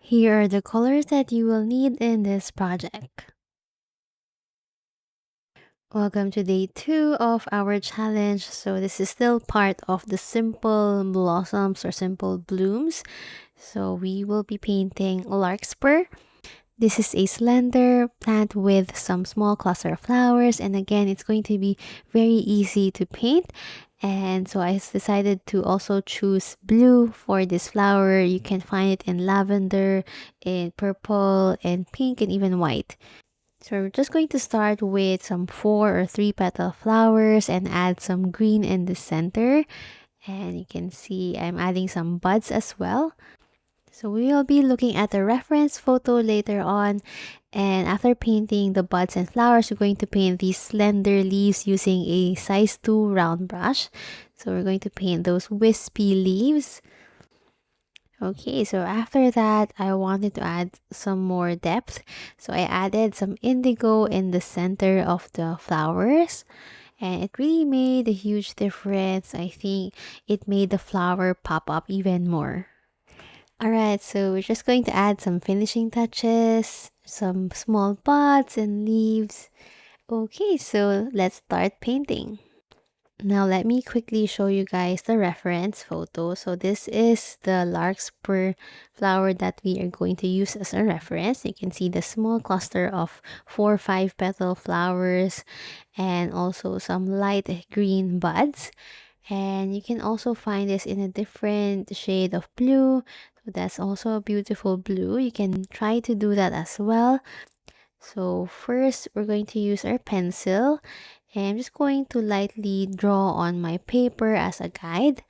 Here are the colors that you will need in this project. Welcome to day 2 of our challenge. So this is still part of the simple blossoms or simple blooms. So we will be painting larkspur. This is a slender plant with some small cluster of flowers, and again it's going to be very easy to paint. And so I decided to also choose blue for this flower. You can find it in lavender, in purple, and pink, and even white. So we're just going to start with some 4 or 3 petal flowers and add some green in the center. And you can see I'm adding some buds as well. So we will be looking at the reference photo later on. And after painting the buds and flowers, we're going to paint these slender leaves using a size 2 round brush. So we're going to paint those wispy leaves. Okay, so after that, I wanted to add some more depth. So I added some indigo in the center of the flowers. And it really made a huge difference. I think it made the flower pop up even more. Alright, so we're just going to add some finishing touches, some small buds and leaves. Okay, so let's start painting. Now let me quickly show you guys the reference photo. So this is the larkspur flower that we are going to use as a reference. You can see the small cluster of 4 or 5 petal flowers and also some light green buds. And you can also find this in a different shade of blue. So that's also a beautiful blue. You can try to do that as well. So first we're going to use our pencil, and I'm just going to lightly draw on my paper as a guide.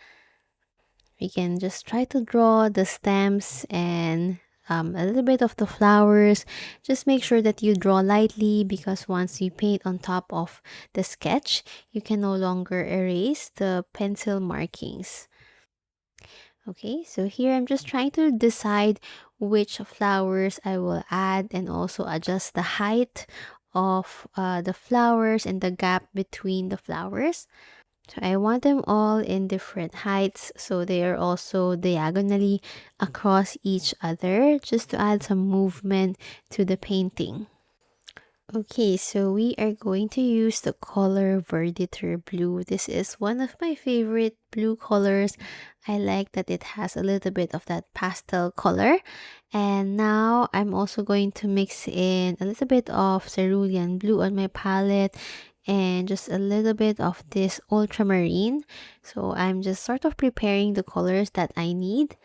We can just try to draw the stems and a little bit of the flowers. Just make sure that you draw lightly, because once you paint on top of the sketch, you can no longer erase the pencil markings. Okay, so here I'm just trying to decide which flowers I will add and also adjust the height of the flowers and the gap between the flowers. So I want them all in different heights, so they are also diagonally across each other, just to add some movement to the painting. Okay, so we are going to use the color Verditer Blue. This is one of my favorite blue colors. I like that it has a little bit of that pastel color. And now I'm also going to mix in a little bit of cerulean blue on my palette and just a little bit of this ultramarine. So I'm just sort of preparing the colors that I need.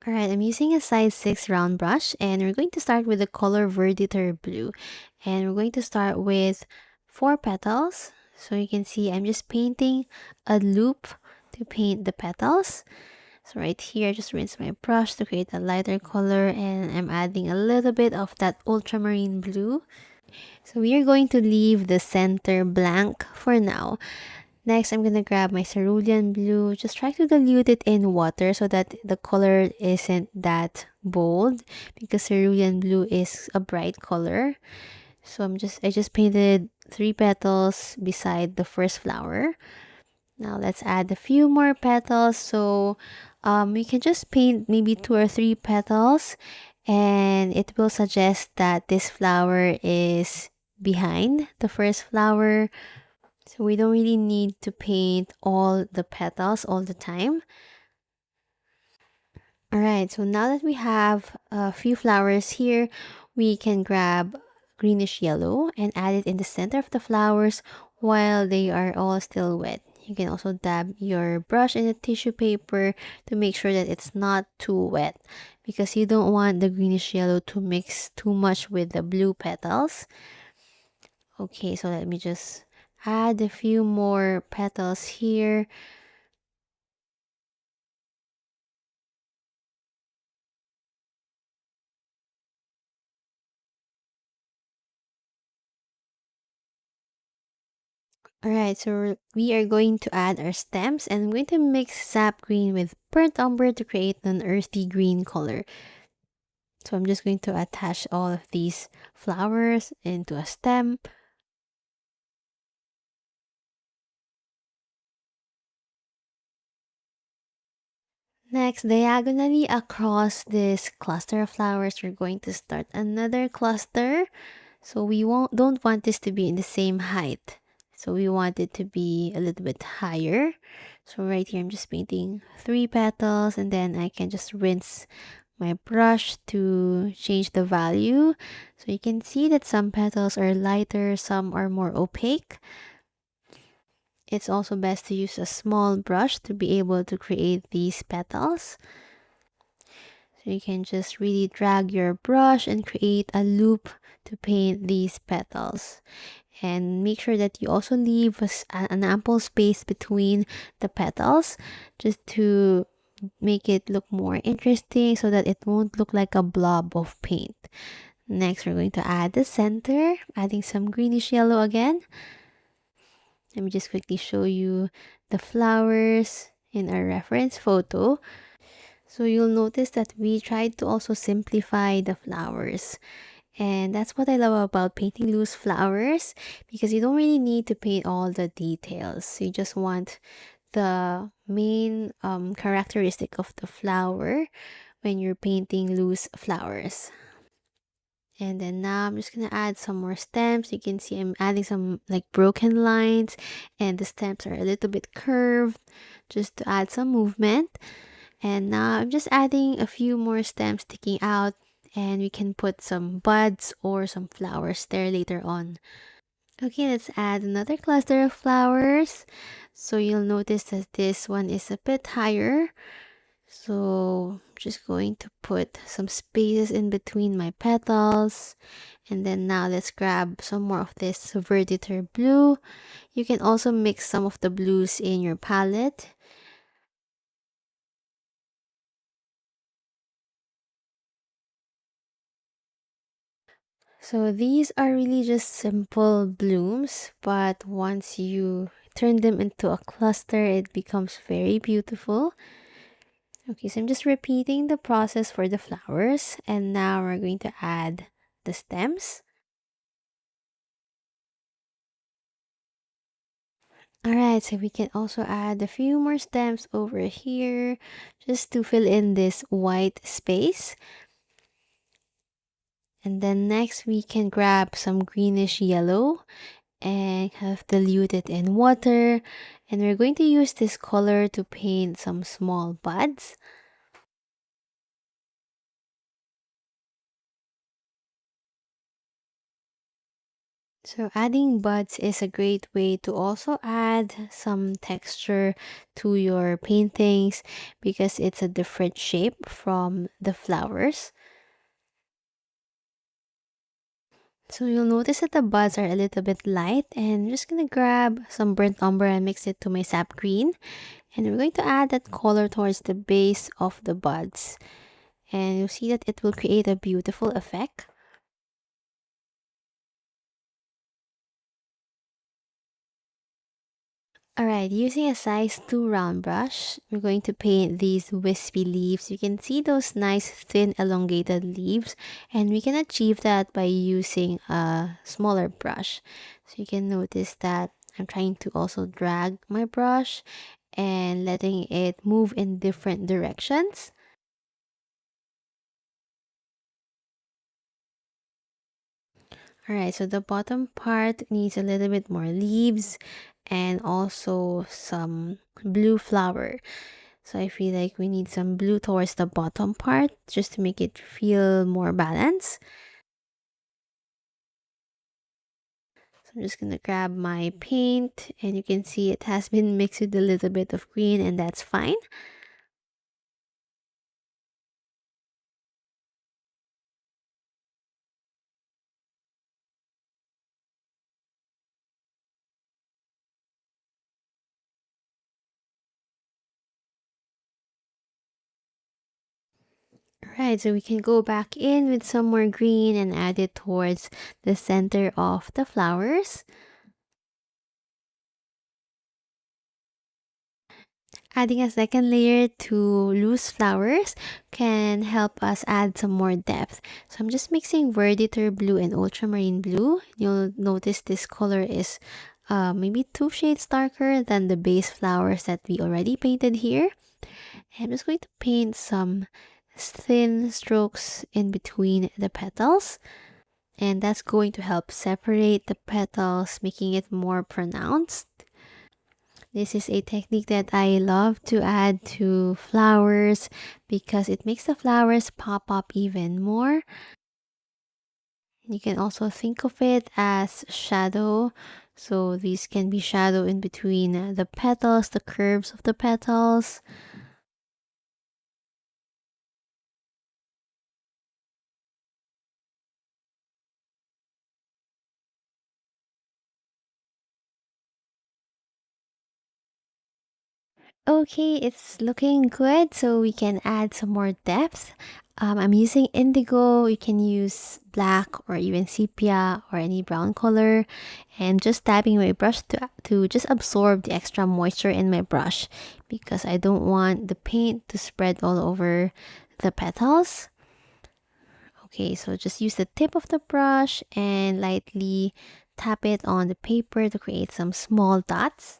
Alright, I'm using a size 6 round brush, and we're going to start with the color Verditer Blue. And we're going to start with 4 petals. So you can see I'm just painting a loop to paint the petals. So right here, I just rinse my brush to create a lighter color, and I'm adding a little bit of that ultramarine blue. So we are going to leave the center blank for now. Next, I'm gonna grab my cerulean blue. Just try to dilute it in water so that the color isn't that bold, because cerulean blue is a bright color. So I just painted 3 petals beside the first flower. Now let's add a few more petals. So we can just paint maybe 2 or 3 petals, and it will suggest that this flower is behind the first flower. So we don't really need to paint all the petals all the time. Alright, so now that we have a few flowers here, we can grab greenish yellow and add it in the center of the flowers while they are all still wet. You can also dab your brush in a tissue paper to make sure that it's not too wet, because you don't want the greenish yellow to mix too much with the blue petals. Okay, so let me just add a few more petals here. Alright, so we are going to add our stems, and I'm going to mix sap green with burnt umber to create an earthy green color. So I'm just going to attach all of these flowers into a stem. Next, diagonally across this cluster of flowers, we're going to start another cluster. So we don't want this to be in the same height. So we want it to be a little bit higher. So right here, I'm just painting 3 petals, and then I can just rinse my brush to change the value. So you can see that some petals are lighter, some are more opaque. It's also best to use a small brush to be able to create these petals. So you can just really drag your brush and create a loop to paint these petals. And make sure that you also leave an ample space between the petals just to make it look more interesting so that it won't look like a blob of paint. Next, we're going to add the center, adding some greenish yellow again. Let me just quickly show you the flowers in our reference photo. So you'll notice that we tried to also simplify the flowers. And that's what I love about painting loose flowers, because you don't really need to paint all the details. You just want the main characteristic of the flower when you're painting loose flowers. And then now I'm just gonna add some more stems. You can see I'm adding some like broken lines, and the stems are a little bit curved just to add some movement. And now I'm just adding a few more stems sticking out, and we can put some buds or some flowers there later on. Okay, let's add another cluster of flowers. So you'll notice that this one is a bit higher. So I'm just going to put some spaces in between my petals. And then now let's grab some more of this verditer blue. You can also mix some of the blues in your palette. So these are really just simple blooms, but once you turn them into a cluster, it becomes very beautiful. Okay, so I'm just repeating the process for the flowers, and now we're going to add the stems. Alright, so we can also add a few more stems over here just to fill in this white space. And then next we can grab some greenish yellow and have dilute it in water, and we're going to use this color to paint some small buds. So adding buds is a great way to also add some texture to your paintings because it's a different shape from the flowers. So you'll notice that the buds are a little bit light, and I'm just gonna grab some burnt umber and mix it to my sap green. And we're going to add that color towards the base of the buds. And you'll see that it will create a beautiful effect. Alright, using a size 2 round brush, we're going to paint these wispy leaves. You can see those nice thin elongated leaves, and we can achieve that by using a smaller brush. So you can notice that I'm trying to also drag my brush and letting it move in different directions. Alright, so the bottom part needs a little bit more leaves and also some blue flower. So I feel like we need some blue towards the bottom part just to make it feel more balanced. So I'm just gonna grab my paint, and you can see it has been mixed with a little bit of green, and that's fine. Alright, so we can go back in with some more green and add it towards the center of the flowers. Adding a second layer to loose flowers can help us add some more depth. So I'm just mixing verditer blue and ultramarine blue. You'll notice this color is maybe 2 shades darker than the base flowers that we already painted here. I'm just going to paint some thin strokes in between the petals, and that's going to help separate the petals, making it more pronounced. This is a technique that I love to add to flowers because it makes the flowers pop up even more. You can also think of it as shadow. So these can be shadow in between the petals, the curves of the petals. Okay, it's looking good, so we can add some more depth. I'm using indigo. You can use black or even sepia or any brown color, and just dabbing my brush to just absorb the extra moisture in my brush because I don't want the paint to spread all over the petals. Okay, so just use the tip of the brush and lightly tap it on the paper to create some small dots.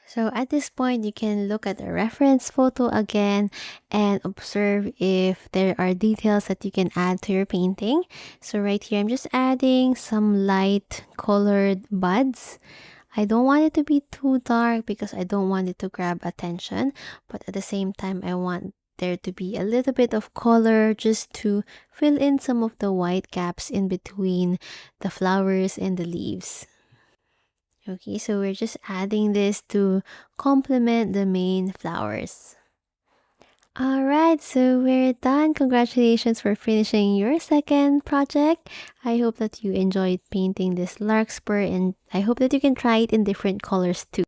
So at this point, you can look at the reference photo again and observe if there are details that you can add to your painting. So right here, I'm just adding some light colored buds. I don't want it to be too dark because I don't want it to grab attention, but at the same time, I want there to be a little bit of color just to fill in some of the white gaps in between the flowers and the leaves. Okay, so we're just adding this to complement the main flowers. Alright, so we're done. Congratulations for finishing your second project. I hope that you enjoyed painting this larkspur and I hope that you can try it in different colors too.